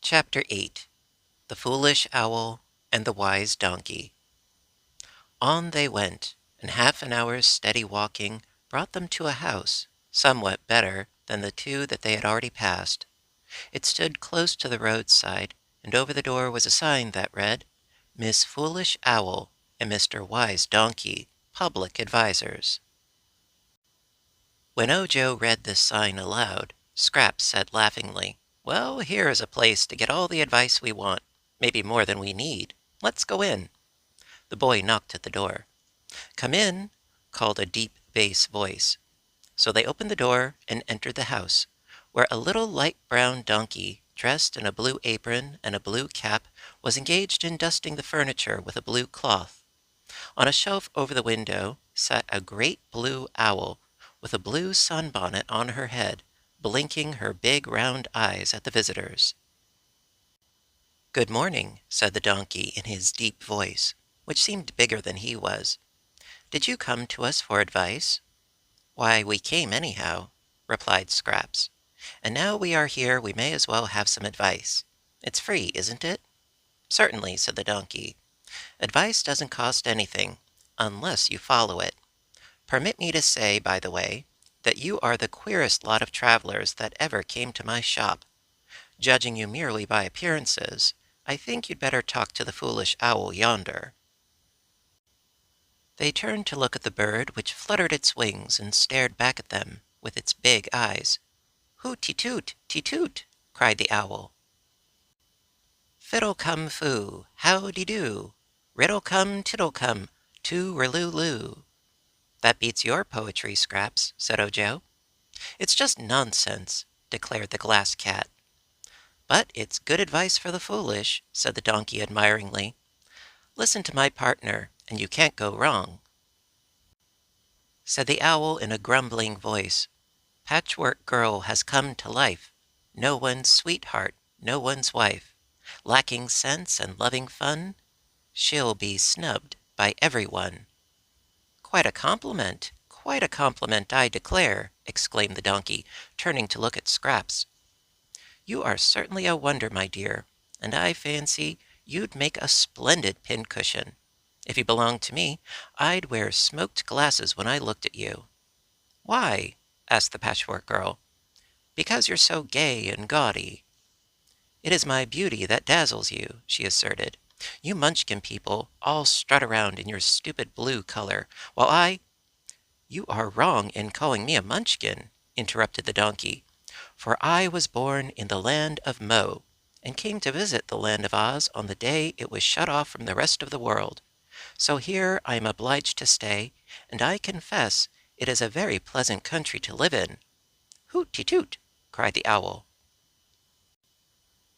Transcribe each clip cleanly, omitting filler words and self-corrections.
Chapter 8. The Foolish Owl and the Wise Donkey. On they went, and half an hour's steady walking brought them to a house, somewhat better than the two that they had already passed. It stood close to the roadside, and over the door was a sign that read, "Miss Foolish Owl and Mr. Wise Donkey, Public Advisors." When Ojo read this sign aloud, Scraps said laughingly, "Well, here is a place to get all the advice we want, maybe more than we need. Let's go in." The boy knocked at the door. "Come in," called a deep bass voice. So they opened the door and entered the house, where a little light brown donkey, dressed in a blue apron and a blue cap, was engaged in dusting the furniture with a blue cloth. On a shelf over the window sat a great blue owl, with a blue sunbonnet on her head, blinking her big round eyes at the visitors. "Good morning," said the donkey in his deep voice, which seemed bigger than he was. "Did you come to us for advice?" "Why, we came anyhow," replied Scraps. "And now we are here we may as well have some advice. It's free, isn't it?" "Certainly," said the donkey. "Advice doesn't cost anything, unless you follow it. Permit me to say, by the way, that you are the queerest lot of travelers that ever came to my shop. Judging you merely by appearances, I think you'd better talk to the foolish owl yonder." They turned to look at the bird, which fluttered its wings and stared back at them with its big eyes. "Hoot-ti-toot, ti-toot!" cried the owl. "Fiddle-cum-foo, howdy-do! Riddle-cum-tiddle-cum, too-rer-loo-loo." "That beats your poetry, Scraps," said Ojo. "It's just nonsense," declared the glass cat. "But it's good advice for the foolish," said the donkey admiringly. "Listen to my partner, and you can't go wrong." Said the owl in a grumbling voice, "Patchwork girl has come to life, no one's sweetheart, no one's wife. Lacking sense and loving fun, she'll be snubbed by everyone." Quite a compliment, I declare," exclaimed the donkey, turning to look at Scraps. "You are certainly a wonder, my dear, and I fancy you'd make a splendid pincushion. If you belonged to me, I'd wear smoked glasses when I looked at you." "Why?" asked the Patchwork Girl. "Because you're so gay and gaudy." "It is my beauty that dazzles you," she asserted. "You Munchkin people all strut around in your stupid blue color, while I—" "You are wrong in calling me a Munchkin," interrupted the donkey, "for I was born in the land of Mo, and came to visit the land of Oz on the day it was shut off from the rest of the world. So here I am obliged to stay, and I confess it is a very pleasant country to live in." "Hoot-ti-toot!" cried the owl.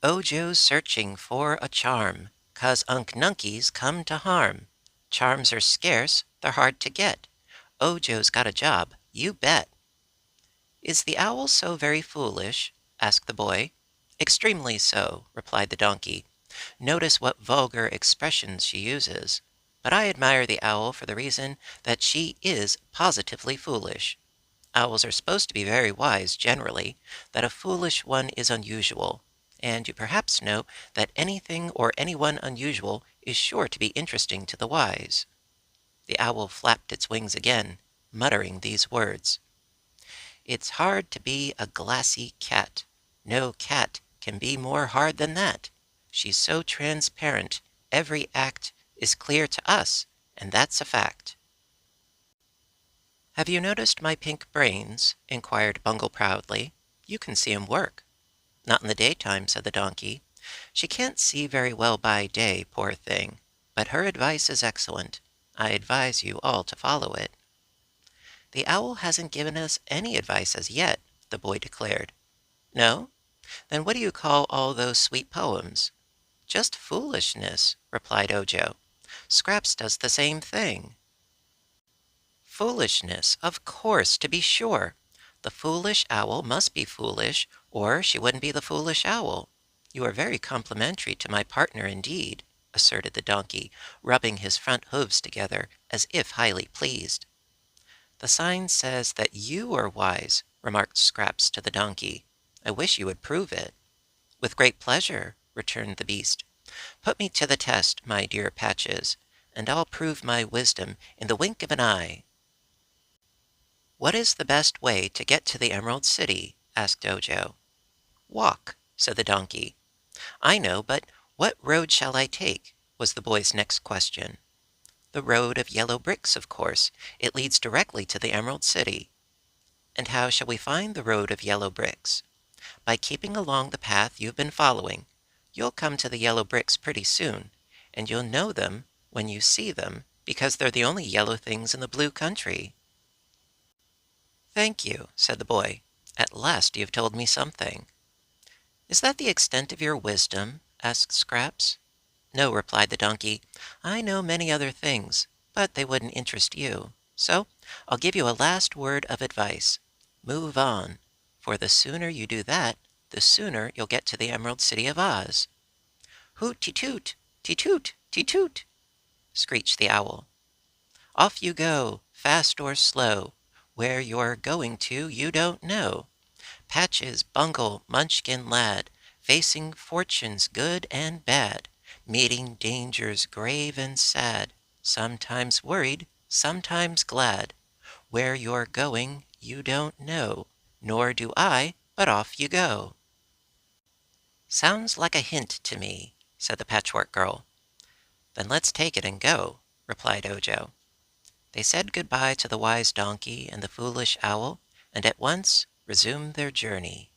"Ojo's searching for a charm, 'cause Unc Nunkey's come to harm. Charms are scarce, they're hard to get. Ojo's got a job, you bet." "Is the owl so very foolish?" asked the boy. "Extremely so," replied the donkey. "Notice what vulgar expressions she uses. But I admire the owl for the reason that she is positively foolish. Owls are supposed to be very wise generally, that a foolish one is unusual, and you perhaps know that anything or anyone unusual is sure to be interesting to the wise." The owl flapped its wings again, muttering these words: "It's hard to be a glassy cat. No cat can be more hard than that. She's so transparent, every act is clear to us, and that's a fact." "Have you noticed my pink brains?" inquired Bungle proudly. "You can see 'em work." "Not in the daytime," said the donkey. "She can't see very well by day, poor thing, but her advice is excellent. I advise you all to follow it." "The owl hasn't given us any advice as yet," the boy declared. "No? Then what do you call all those sweet poems?" "Just foolishness," replied Ojo. "Scraps does the same thing." "Foolishness, of course, to be sure. The foolish owl must be foolish, or she wouldn't be the foolish owl. You are very complimentary to my partner indeed," asserted the donkey, rubbing his front hoofs together as if highly pleased. "The sign says that you are wise," remarked Scraps to the donkey. "I wish you would prove it." With great pleasure, returned the beast. Put me to the test, my dear Patches, and I'll prove my wisdom in the wink of an eye. What is the best way to get to the Emerald City? Asked Ojo. Walk, said the donkey. I know, but what road shall I take? Was the boy's next question. The road of yellow bricks, of course. It leads directly to the Emerald City. And how shall we find the road of yellow bricks? By keeping along the path you've been following. You'll come to the yellow bricks pretty soon, and you'll know them when you see them, because they're the only yellow things in the blue country. Thank you, said the boy. At last you've told me something. Is that the extent of your wisdom? Asked Scraps. No, replied the donkey. I know many other things, but they wouldn't interest you. So I'll give you a last word of advice. Move on, for the sooner you do that, the sooner you'll get to the Emerald City of Oz. Hoot-ti-toot, ti-toot, ti-toot, screeched the owl. Off you go, fast or slow. Where you're going to you don't know. Patches, Bungle, Munchkin lad, facing fortunes good and bad, meeting dangers grave and sad, sometimes worried, sometimes glad. Where you're going you don't know, nor do I, but off you go. Sounds like a hint to me, said the Patchwork Girl. Then let's take it and go, replied Ojo. They said good-bye to the wise donkey and the foolish owl, and at once resumed their journey.